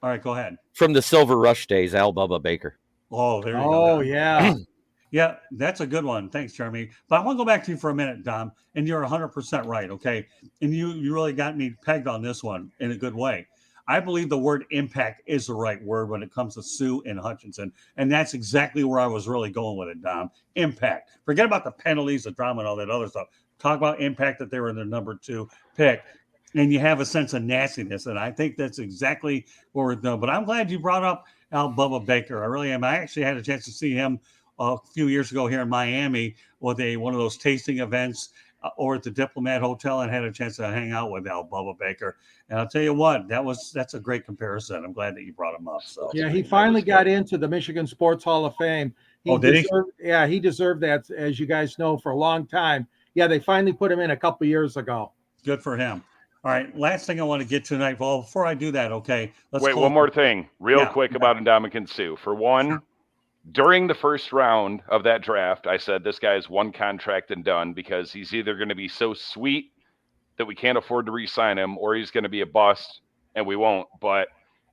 All right, go ahead. From the Silver Rush days, Al Bubba Baker. Oh, there you go. Oh, yeah. Yeah, that's a good one. Thanks, Jeremy. But I want to go back to you for a minute, Dom, and you're 100% right, okay? And you really got me pegged on this one in a good way. I believe the word impact is the right word when it comes to Sue and Hutchinson, and that's exactly where I was really going with it, Dom. Impact. Forget about the penalties, the drama, and all that other stuff. Talk about impact that they were in their number 2 pick, and you have a sense of nastiness, and I think that's exactly what we're doing. But I'm glad you brought up Al Bubba Baker. I really am. I actually had a chance to see him a few years ago here in Miami with one of those tasting events or at the Diplomat Hotel, and had a chance to hang out with Al Bubba Baker. And I'll tell you what, that's a great comparison. I'm glad that you brought him up. So Yeah, he finally got into the Michigan Sports Hall of Fame. Did he? Yeah, he deserved that, as you guys know, for a long time. Yeah, they finally put him in a couple years ago. Good for him. All right, last thing I want to get to tonight. Well, before I do that, okay, wait, one more thing real quick about Ndamukong Suh. For one, during the first round of that draft, I said this guy's one contract and done, because he's either going to be so sweet that we can't afford to re-sign him, or he's going to be a bust and we won't.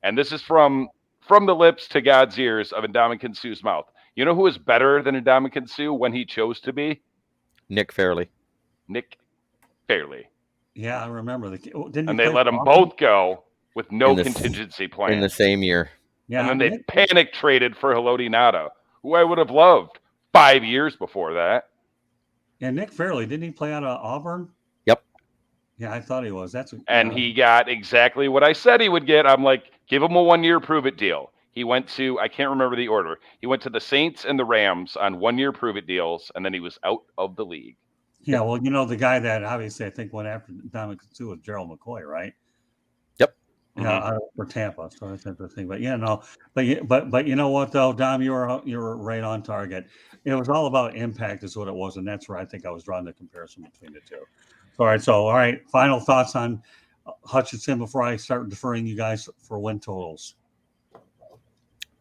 And this is from the lips to God's ears of Ndamukong Suh's mouth. You know who is better than Ndamukong Suh when he chose to be? Nick Fairley. Yeah, I remember. And they let them both go with no contingency plan. In the same year. Yeah, and then they panic traded for Haloti Ngata, who I would have loved 5 years before that. Yeah, Nick Fairley, didn't he play out of Auburn? Yep. Yeah, I thought he was. And he got exactly what I said he would get. I'm like, give him a 1-year prove-it deal. He went to, I can't remember the order. He went to the Saints and the Rams on 1-year prove-it deals, and then he was out of the league. Yeah, well, the guy that obviously I think went after Ndamukong Suh was Gerald McCoy, right? Yep. Yeah, for Tampa. So that's interesting. But but you know what though, Dom, you were right on target. It was all about impact, is what it was, and that's where I think I was drawing the comparison between the two. All right. Final thoughts on Hutchinson before I start deferring you guys for win totals.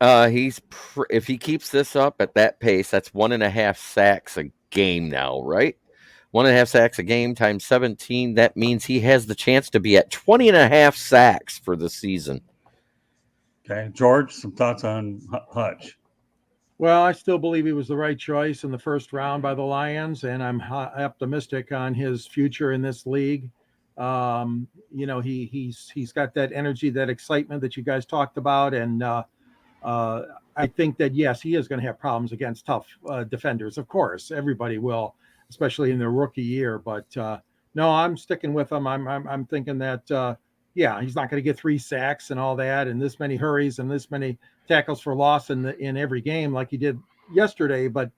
If he keeps this up at that pace, that's 1.5 sacks a game now, right? 1.5 sacks a game times 17. That means he has the chance to be at 20.5 sacks for the season. Okay, George, some thoughts on Hutch? Well, I still believe he was the right choice in the first round by the Lions, and I'm optimistic on his future in this league. He's got that energy, that excitement that you guys talked about, and I think that yes, he is going to have problems against tough defenders. Of course, everybody will, especially in their rookie year. But no, I'm sticking with him. I'm thinking that he's not going to get 3 sacks and all that, and this many hurries and this many tackles for loss in every game like he did yesterday. But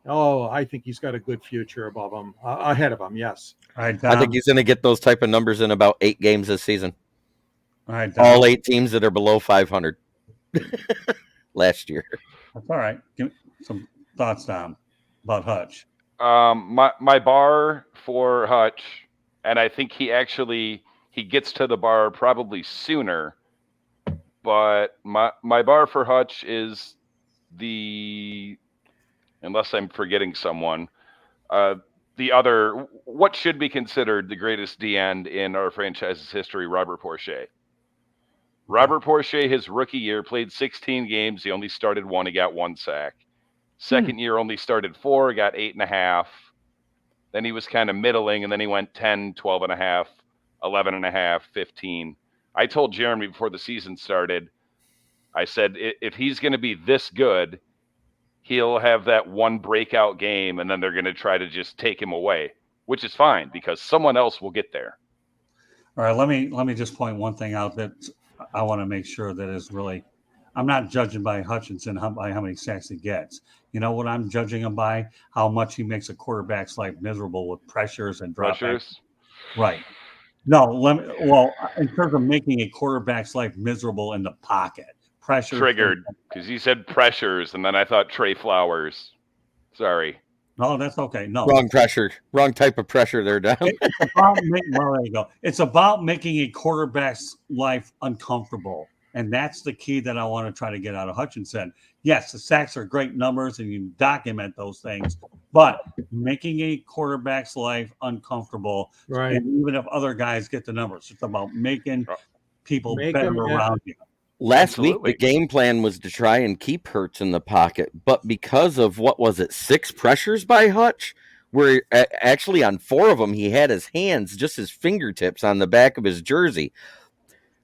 I think he's got a good future above him, ahead of him. Yes, all right, I think he's going to get those type of numbers in about 8 games this season. All right, all 8 teams that are below 500 last year. That's all right. Give me some thoughts, Dom, about Hutch. My bar for Hutch, and I think he gets to the bar probably sooner, but my bar for Hutch is unless I'm forgetting someone, what should be considered the greatest D-end in our franchise's history, Robert Porcher. Robert Porcher, his rookie year, played 16 games. He only started 1. He got 1 sack. Second year, only started 4, got 8.5. Then he was kind of middling, and then he went 10, 12.5, 11.5, 15. I told Jeremy before the season started, I said, if he's going to be this good, he'll have that one breakout game, and then they're going to try to just take him away, which is fine because someone else will get there. All right, let me just point one thing out that I want to make sure that is really, I'm not judging by Hutchinson by how many sacks he gets. You know what I'm judging him by? How much he makes a quarterback's life miserable with pressures and dropbacks. Right. No, in terms of making a quarterback's life miserable in the pocket. Pressure. Triggered, because he said pressures, and then I thought Trey Flowers. Sorry. No, that's okay. No. Wrong pressure. Wrong type of pressure there, Don. There you go. It's about making a quarterback's life uncomfortable. And that's the key that I want to try to get out of Hutchinson. Yes, the sacks are great numbers and you document those things, but making a quarterback's life uncomfortable. Right. And even if other guys get the numbers, it's about making people better around you. Last week, Absolutely. the game plan was to try and keep Hurts in the pocket, but because of, 6 pressures by Hutch, where actually on 4 of them, he had his hands, just his fingertips on the back of his jersey.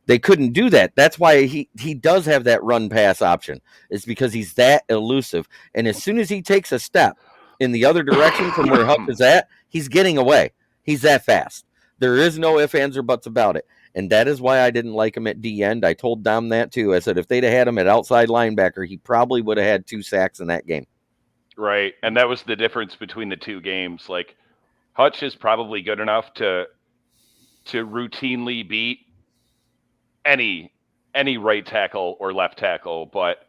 They couldn't do that. That's why he does have that run pass option. It's because he's that elusive. And as soon as he takes a step in the other direction from where Hutch is at, he's getting away. He's that fast. There is no ifs, ands, or buts about it. And that is why I didn't like him at D end. I told Dom that too. I said if they'd have had him at outside linebacker, he probably would have had 2 sacks in that game. Right. And that was the difference between the two games. Like, Hutch is probably good enough to routinely beat any right tackle or left tackle, but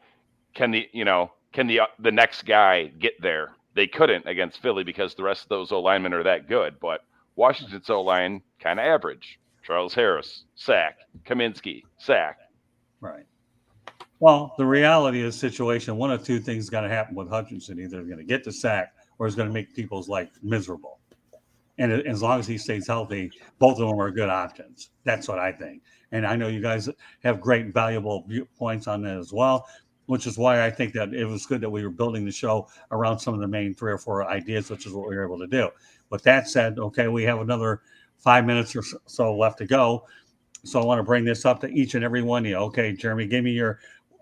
can the next guy get there? They couldn't against Philly because the rest of those O-linemen are that good, but Washington's O-line kind of average. Charles Harris, sack. Kaminsky, sack. Right. Well, the reality of the situation, one of 2 things is going to happen with Hutchinson. Either he's going to get the sack or he's going to make people's life miserable. And as long as he stays healthy, both of them are good options. That's what I think. And I know you guys have great, valuable viewpoints on that as well, which is why I think that it was good that we were building the show around some of the main 3 or 4 ideas, which is what we were able to do. With that said, okay, we have another 5 minutes or so left to go. So I want to bring this up to each and every one of you. Okay, Jeremy, give me your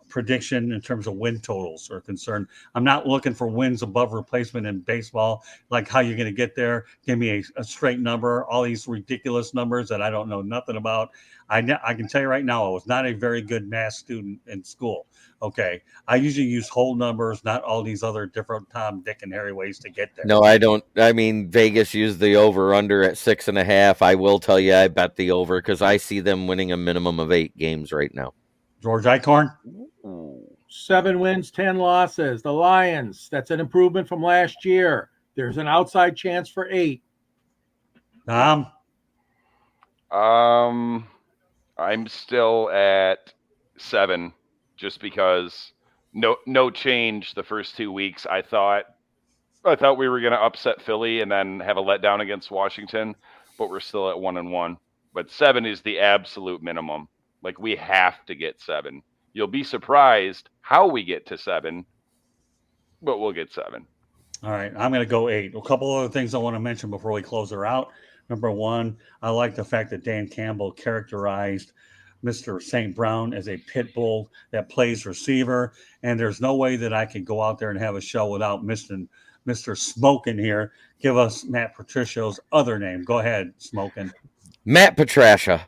prediction in terms of win totals are concerned. I'm not looking for wins above replacement in baseball, like how you're going to get there. Give me a straight number, all these ridiculous numbers that I don't know nothing about. I can tell you right now, I was not a very good math student in school. Okay. I usually use whole numbers, not all these other different Tom, Dick, and Harry ways to get there. No, I don't. I mean, Vegas used the over under at 6.5. I will tell you, I bet the over because I see them winning a minimum of 8 games right now. George Eichhorn? 7 wins, 10 losses. The Lions, that's an improvement from last year. There's an outside chance for 8. Tom? I'm still at 7 just because no change the first 2 weeks. I thought we were going to upset Philly and then have a letdown against Washington, but we're still at 1-1. But 7 is the absolute minimum. Like, we have to get 7. You'll be surprised how we get to 7, but we'll get 7. All right, I'm going to go 8. A couple other things I want to mention before we close her out. Number 1, I like the fact that Dan Campbell characterized Mr. St. Brown as a pit bull that plays receiver, and there's no way that I could go out there and have a show without Mr. Smokin here. Give us Matt Patricia's other name. Go ahead, Smokin. Matt Patricia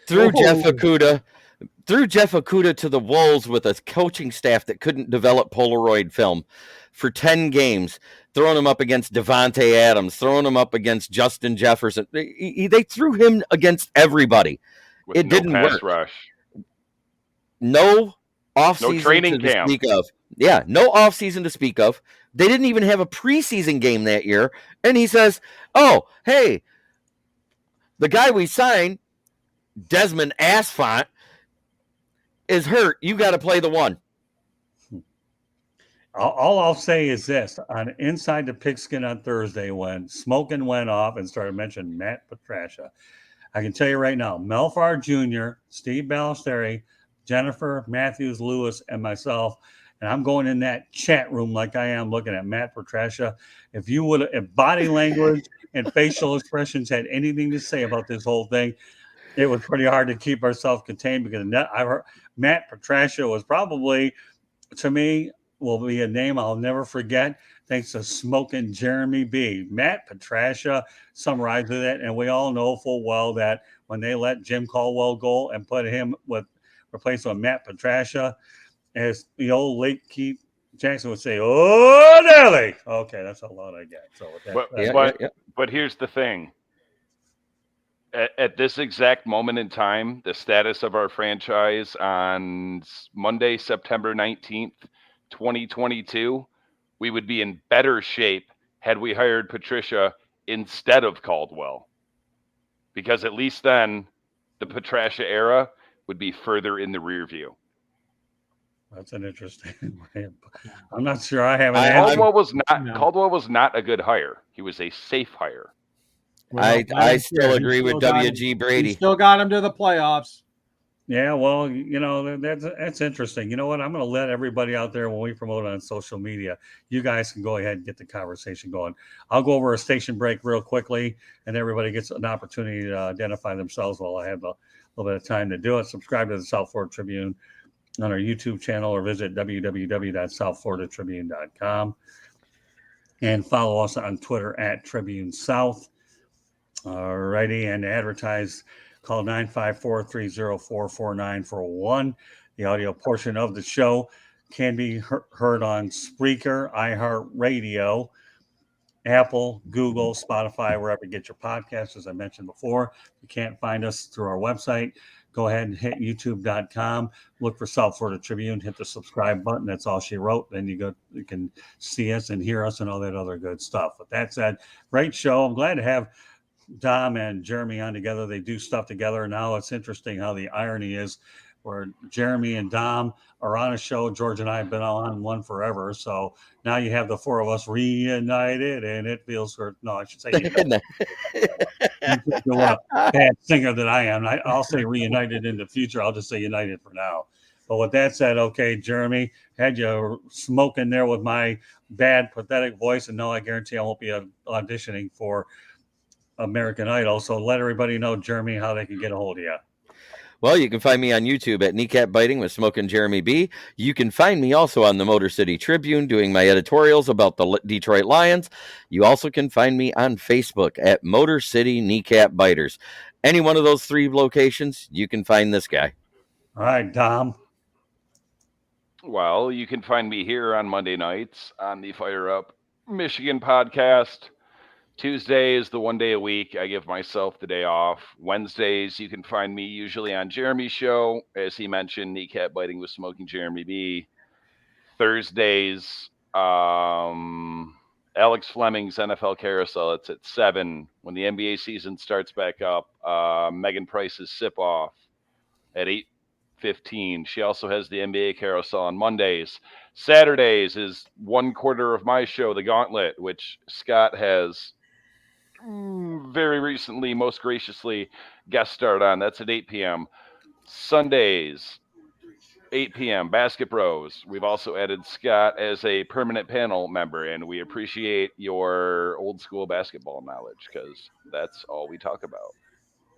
threw Jeff Okudah to the wolves with a coaching staff that couldn't develop Polaroid film for 10 games, throwing him up against Devontae Adams, throwing him up against Justin Jefferson. They threw him against everybody. With it no didn't pass work. Rush. No offseason No training to camp. speak of. Yeah, no offseason to speak of. They didn't even have a preseason game that year. And he says, oh, hey, the guy we signed, Desmond Asfont, is hurt. You got to play the 1. All I'll say is this. On Inside the Pigskin on Thursday, when Smokin went off and started mentioning Matt Patricia, I can tell you right now, Melfar Jr., Steve Ballesteri, Jennifer Matthews Lewis, and myself, and I'm going in that chat room like I am looking at Matt Patricia. If body language and facial expressions had anything to say about this whole thing, it was pretty hard to keep ourselves contained because I heard Matt Patricia was probably, to me, will be a name I'll never forget. Thanks to Smokin' Jeremy B. Matt Patricia summarized it, and we all know full well that when they let Jim Caldwell go and put him replace with Matt Patricia, as the old late Keith Jackson would say, "Oh, Nelly." Okay, that's how loud I get. So, but here's the thing. At this exact moment in time, the status of our franchise on Monday, September 19th, 2022, we would be in better shape had we hired Patricia instead of Caldwell. Because at least then, the Patricia era would be further in the rear view. That's an interesting way. I'm not sure I have Caldwell was not a good hire. He was a safe hire. Well, I still agree with W.G. Brady. He still got him to the playoffs. Yeah, well, that's interesting. You know what? I'm going to let everybody out there when we promote on social media, you guys can go ahead and get the conversation going. I'll go over a station break real quickly, and everybody gets an opportunity to identify themselves while I have a little bit of time to do it. Subscribe to the South Florida Tribune on our YouTube channel or visit www.southfloridatribune.com and follow us on Twitter at Tribune South. Alrighty, and advertise, call 954-304-4941. The audio portion of the show can be heard on Spreaker, iHeartRadio, Apple, Google, Spotify, wherever you get your podcasts. As I mentioned before, if you can't find us through our website, go ahead and hit youtube.com, look for South Florida Tribune, hit the subscribe button. That's all she wrote. Then you can see us and hear us and all that other good stuff. With that said, great show. I'm glad to have Dom and Jeremy on together. They do stuff together. Now it's interesting how the irony is where Jeremy and Dom are on a show. George and I have been on one forever. So now you have the four of us reunited, and it feels no, I should say a bad singer that I am. I'll say reunited in the future. I'll just say united for now. But with that said, okay, Jeremy, had you smoking there with my bad, pathetic voice, and no, I guarantee I won't be auditioning for American Idol. So let everybody know, Jeremy, how they can get a hold of you. Well, you can find me on YouTube at Kneecap Biting with Smoking Jeremy B. You can find me also on the Motor City Tribune doing my editorials about the Detroit Lions. You also can find me on Facebook at Motor City Kneecap Biters. Any one of those three locations, you can find this guy. All right, Dom. Well, you can find me here on Monday nights on the Fire Up Michigan podcast. Tuesday is the one day a week I give myself the day off. Wednesdays, you can find me usually on Jeremy's show. As he mentioned, Kneecap Biting with Smoking Jeremy B. Thursdays, Alex Fleming's NFL Carousel. It's at 7. When the NBA season starts back up, Megan Price's Sip Off at 8:15. She also has the NBA Carousel on Mondays. Saturdays is one quarter of my show, The Gauntlet, which Scott has very recently, most graciously, guest starred on. That's at 8 p.m. Sundays, 8 p.m., Basket Bros. We've also added Scott as a permanent panel member, and we appreciate your old school basketball knowledge because that's all we talk about.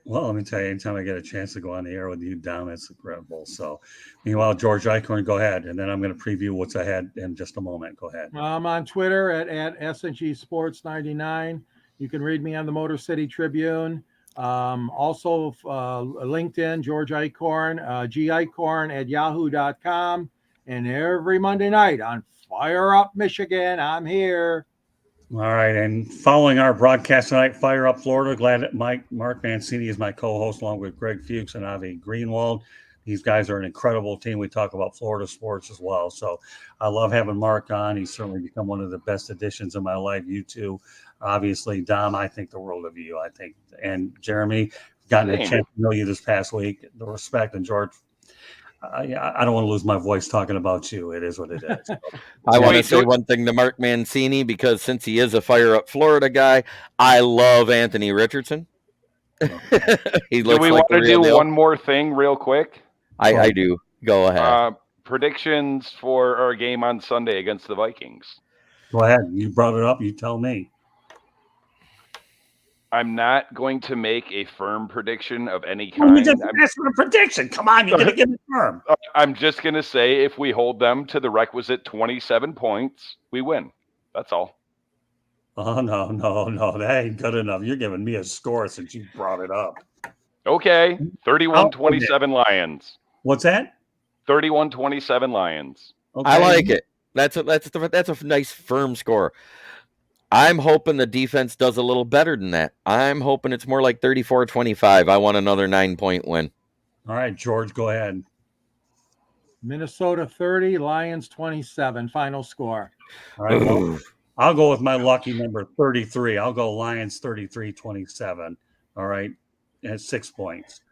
Well, let me tell you, anytime I get a chance to go on the air with you, Dom, it's incredible. So, meanwhile, George Eichhorn, go ahead, and then I'm going to preview what's ahead in just a moment. Go ahead. I'm on Twitter at SNG Sports 99. You can read me on the Motor City Tribune. Also, LinkedIn, George Eichhorn, Eichhorn at yahoo.com. And every Monday night on Fire Up Michigan, I'm here. All right, and following our broadcast tonight, Fire Up Florida, glad that Mark Mancini is my co-host along with Greg Fuchs and Avi Greenwald. These guys are an incredible team. We talk about Florida sports as well. So I love having Mark on. He's certainly become one of the best additions in my life. You too. Obviously, Dom, I think the world of you, I think. And Jeremy, gotten a chance to know you this past week. The respect, and George, I don't want to lose my voice talking about you. It is what it is. I want to say one thing to Mark Mancini, because since he is a Fire Up Florida guy, I love Anthony Richardson. He looks do we like want to do one more thing real quick? I do. Go ahead. Predictions for our game on Sunday against the Vikings. Go ahead. You brought it up. You tell me. I'm not going to make a firm prediction of any kind. You just asked for a prediction. Come on, you're going to give it firm. I'm just going to say if we hold them to the requisite 27 points, we win. That's all. Oh, no. That ain't good enough. You're giving me a score since you brought it up. Okay. 31-27 Lions. What's that? 31-27 Lions. Okay. I like it. That's a nice firm score. I'm hoping the defense does a little better than that. I'm hoping it's more like 34-25. I want another 9-point win. All right, George, go ahead. Minnesota 30, Lions 27. Final score. All right, well, I'll go with my lucky number 33. I'll go Lions 33-27. All right, at 6 points.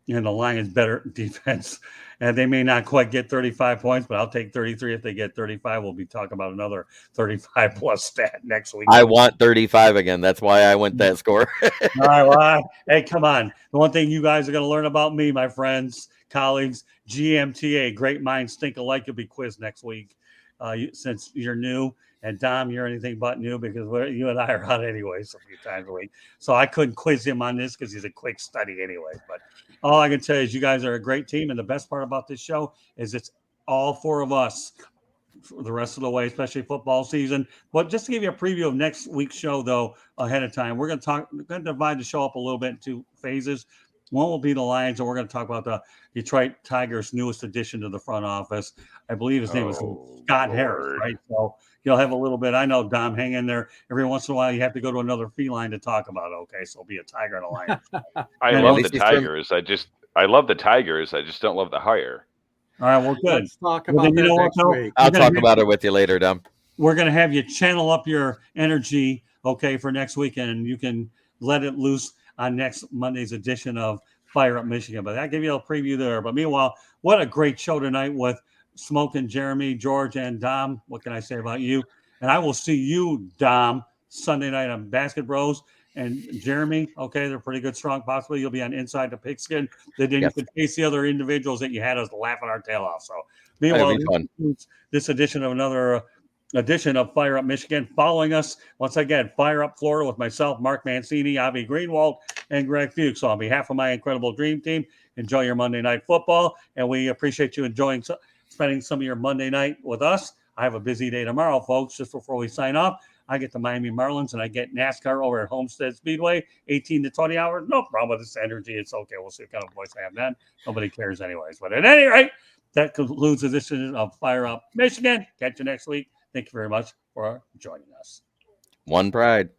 And the Lions better defense. And they may not quite get 35 points, but I'll take 33. If they get 35, we'll be talking about another 35 plus stat next week. I want 35 again. That's why I went that score. All right, well, hey, come on. The one thing you guys are going to learn about me, my friends, colleagues. GMTA, great minds think alike. You'll be quizzed next week since you're new. And Dom, you're anything but new because you and I are on anyways a few times a week. So I couldn't quiz him on this because he's a quick study anyway. But all I can tell you is you guys are a great team. And the best part about this show is it's all four of us for the rest of the way, especially football season. But just to give you a preview of next week's show, though, ahead of time, we're going to divide the show up a little bit into phases. One will be the Lions, and we're going to talk about the Detroit Tigers' newest addition to the front office. I believe his name is Scott Harris, right? So you'll have a little bit. I know, Dom, hang in there. Every once in a while, you have to go to another feline to talk about. Okay, so it'll be a Tiger and a Lion. I love the Tigers. I love the Tigers. I just don't love the hire. All right, well, good. Let's talk about that next week. I'll talk about it with you later, Dom. We're going to have you channel up your energy, okay, for next weekend, and you can let it loose on next Monday's edition of Fire Up Michigan. But I give you a preview there. But meanwhile, what a great show tonight with Smoking Jeremy, George, and Dom. What can I say about you? And I will see you, Dom, Sunday night on Basket Bros. And Jeremy, okay, they're pretty good, strong. Possibly you'll be on Inside the Pigskin. Then you could face the other individuals that you had us laughing our tail off. So meanwhile, this edition of another edition of Fire Up Michigan. Following us once again, Fire Up Florida with myself, Mark Mancini, Avi Greenwald, and Greg Fuchs. So on behalf of my incredible dream team, enjoy your Monday night football, and we appreciate you spending some of your Monday night with us. I have a busy day tomorrow, folks. Just before we sign off, I get the Miami Marlins and I get NASCAR over at Homestead Speedway, 18 to 20 hours. No problem with this energy. It's okay. We'll see what kind of voice I have then. Nobody cares anyways. But at any rate, that concludes this edition of Fire Up Michigan. Catch you next week. Thank you very much for joining us. One Pride.